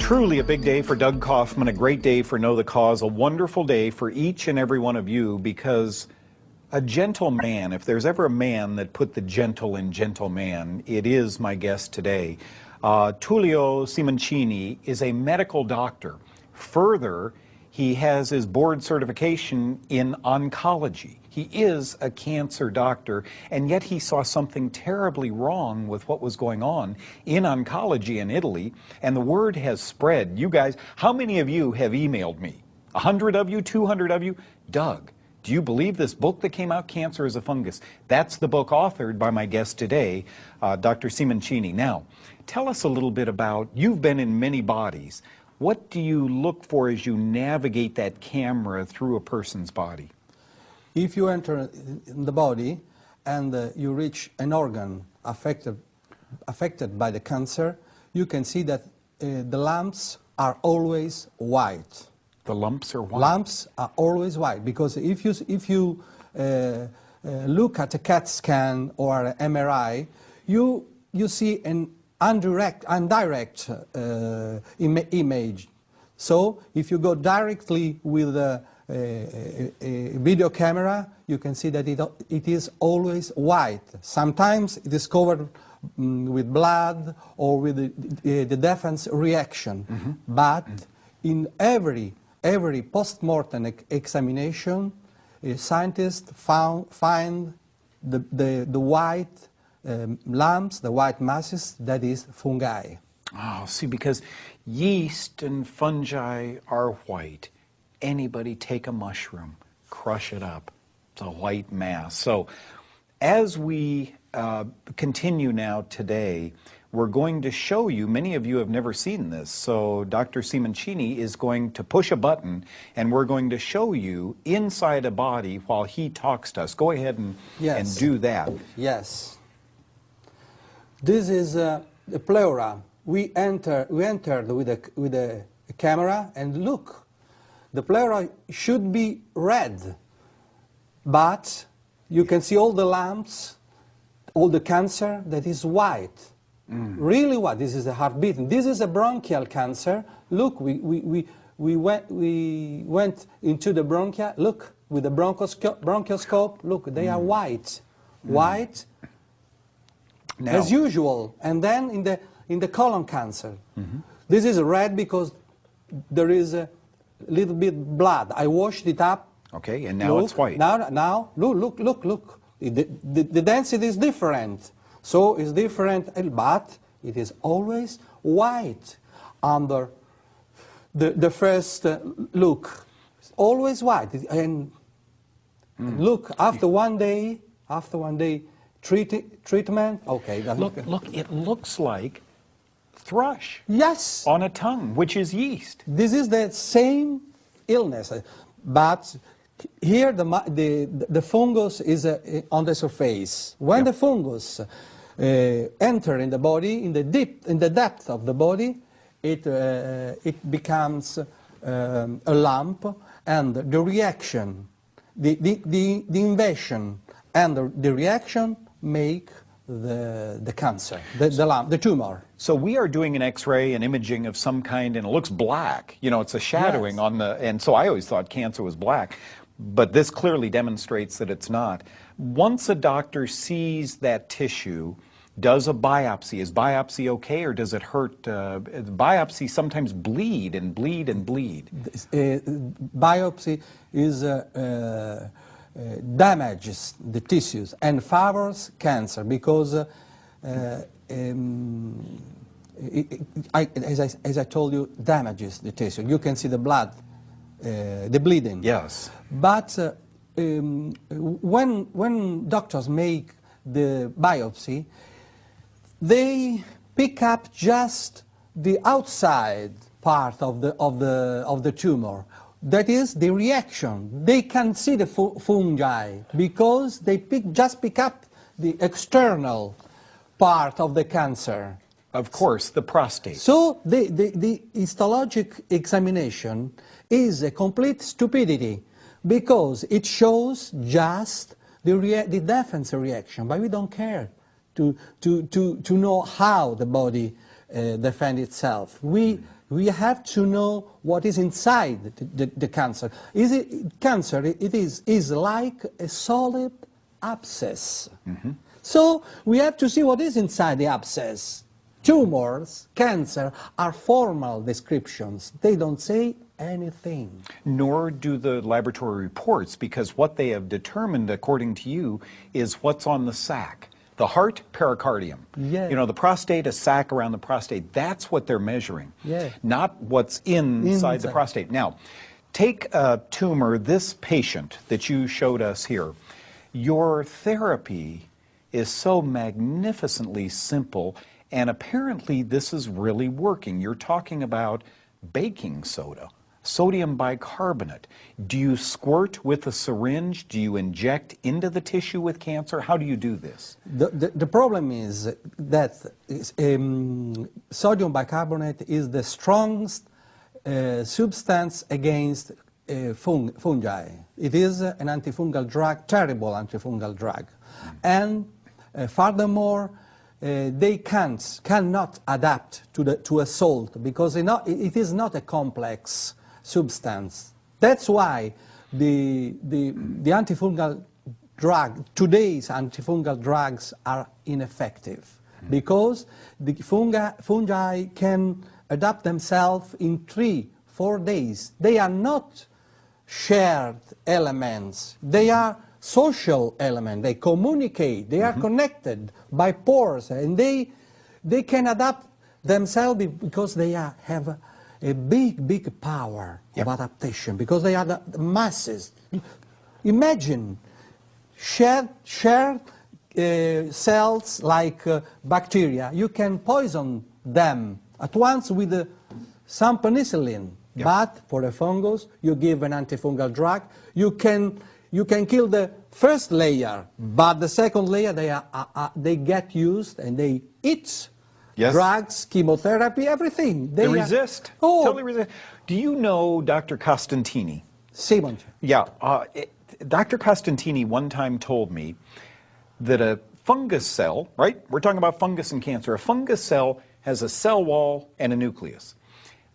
Truly a big day for Doug Kaufman, a great day for Know the Cause, a wonderful day for each and every one of you, because a gentle man, if there's ever a man that put the gentle in gentleman, it is my guest today. Tullio Simoncini is a medical doctor. Further, he has his board certification in oncology. He is a cancer doctor, and yet he saw something terribly wrong with what was going on in oncology in Italy, and the word has spread. You guys, how many of you have emailed me? 100 of you, 200 of you? Doug, do you believe this book that came out, Cancer is a Fungus? That's the book authored by my guest today, Dr. Simoncini. Now, tell us a little bit about, you've been in many bodies. What do you look for as you navigate that camera through a person's body? If you enter in the body and you reach an organ affected by the cancer, you can see that the lumps are always white. The lumps are white? Lumps are always white, because if you look at a CAT scan or an MRI, you see an indirect image. So if you go directly with a video camera, you can see that it is always white. Sometimes it is covered with blood or with the defense reaction. Mm-hmm. But in every post-mortem examination, scientists find the white lumps, the white masses, that is fungi. Oh, see, because yeast and fungi are white. Anybody take a mushroom, crush it up. It's a white mass. So as we continue now today, we're going to show you, many of you have never seen this, so Dr. Simoncini is going to push a button and we're going to show you inside a body while he talks to us. Go ahead and do that. Yes. This is the pleura. We entered with a camera, and look, the pleura should be red, but you can see all the lumps, all the cancer that is white. Really white. This is the heart beating. This is a bronchial cancer. Look, we went into the bronchia. Look, with the bronchoscope. Look, they are white. White, now, as usual. And then in the colon cancer, this is red because there is a little bit blood. I washed it up. Okay, and now it's white. Now, look. The density is different. So it's different, but it is always white under the first look. It's always white. And look, after one day treatment, okay. Look, it looks like thrush. Yes. On a tongue, which is yeast. This is the same illness, but here the fungus is on the surface. When the fungus enter in the body, in the depth of the body, it becomes a lump, and the reaction, the invasion and the reaction make the cancer, the lump, the tumor. So we are doing an X-ray, an imaging of some kind, and it looks black. You know, it's a shadowing on the, and so I always thought cancer was black, but this clearly demonstrates that it's not. Once a doctor sees that tissue, does a biopsy, is biopsy okay, or does it hurt? Biopsy sometimes bleed and bleed and bleed. Biopsy is damages the tissues and favors cancer, because as I told you, damages the tissue. You can see the blood, the bleeding. Yes. But when doctors make the biopsy, they pick up just the outside part of the tumor. That is the reaction. They can see the fungi because they just pick up the external part of the cancer. Of course, the prostate. So the histologic examination is a complete stupidity, because it shows just the defense reaction, but we don't care to know how the body defends itself. We we have to know what is inside the cancer. Cancer is like a solid abscess. So we have to see what is inside the abscess. Tumors, cancer, are formal descriptions. They don't say anything. Nor do the laboratory reports, because what they have determined, according to you, is what's on the sac. The heart, pericardium. Yeah. You know, the prostate, a sac around the prostate. That's what they're measuring, Yeah. not what's inside the prostate. Now, take a tumor, this patient that you showed us here. Your therapy is so magnificently simple, and apparently this is really working. You're talking about baking soda, sodium bicarbonate. Do you squirt with a syringe? Do you inject into the tissue with cancer? How do you do this? The problem is that sodium bicarbonate is the strongest substance against fungi. It is an antifungal drug, terrible antifungal drug. And furthermore, they cannot adapt to a salt because it is not a complex substance. That's why the antifungal drug, today's antifungal drugs are ineffective, because the fungi can adapt themselves in 3-4 days. They are not shared elements. They are social elements. They communicate. They are connected by pores, and they can adapt themselves because they have a big power of adaptation, because they are the masses. Imagine shared cells like bacteria. You can poison them at once with some penicillin. But for a fungus, you give an antifungal drug. You can kill the first layer, but the second layer they get used and they eat. Drugs, chemotherapy, everything. They resist. Totally resist. Do you know Dr. Costantini? Simon. Yeah. Dr. Costantini one time told me that a fungus cell, right? We're talking about fungus and cancer. A fungus cell has a cell wall and a nucleus.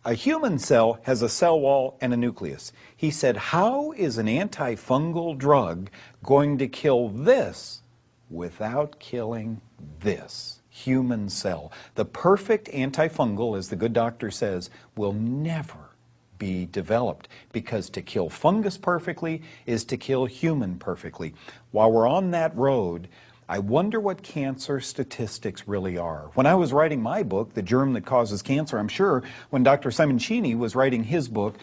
A human cell has a cell wall and a nucleus. He said, how is an antifungal drug going to kill this without killing this human cell? The perfect antifungal, as the good doctor says, will never be developed, because to kill fungus perfectly is to kill human perfectly. While we're on that road, I wonder what cancer statistics really are. When I was writing my book, The Germ That Causes Cancer, I'm sure when Dr. Simoncini was writing his book,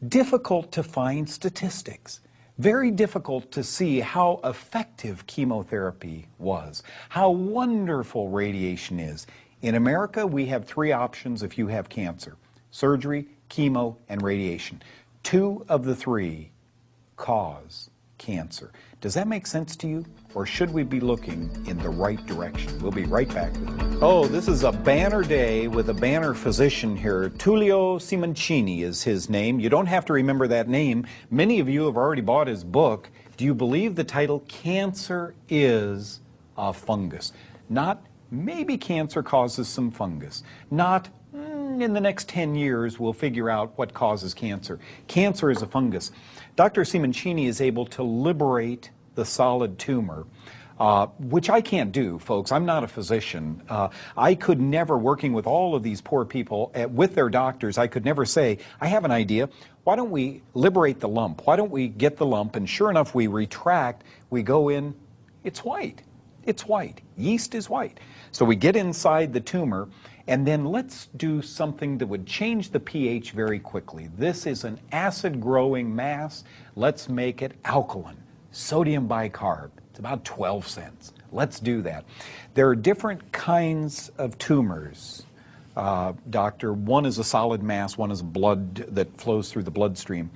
difficult to find statistics. Very difficult to see how effective chemotherapy was, how wonderful radiation is. In America, we have 3 options if you have cancer: surgery, chemo, and radiation. 2 of the 3 cause cancer. Does that make sense to you? Or should we be looking in the right direction? We'll be right back with you. Oh, this is a banner day with a banner physician here. Tullio Simoncini is his name. You don't have to remember that name. Many of you have already bought his book. Do you believe the title, Cancer is a Fungus? Not maybe cancer causes some fungus. Not in the next 10 years we'll figure out what causes cancer. Cancer is a fungus. Dr. Simoncini is able to liberate the solid tumor, which I can't do, folks. I'm not a physician. I could never, working with all of these poor people, with their doctors, I could never say, I have an idea. Why don't we liberate the lump? Why don't we get the lump? And sure enough, we retract, we go in, it's white. It's white. Yeast is white. So we get inside the tumor, and then let's do something that would change the pH very quickly. This is an acid-growing mass. Let's make it alkaline. Sodium bicarb. It's about 12 cents. Let's do that. There are different kinds of tumors, doctor. One is a solid mass, one is blood that flows through the bloodstream.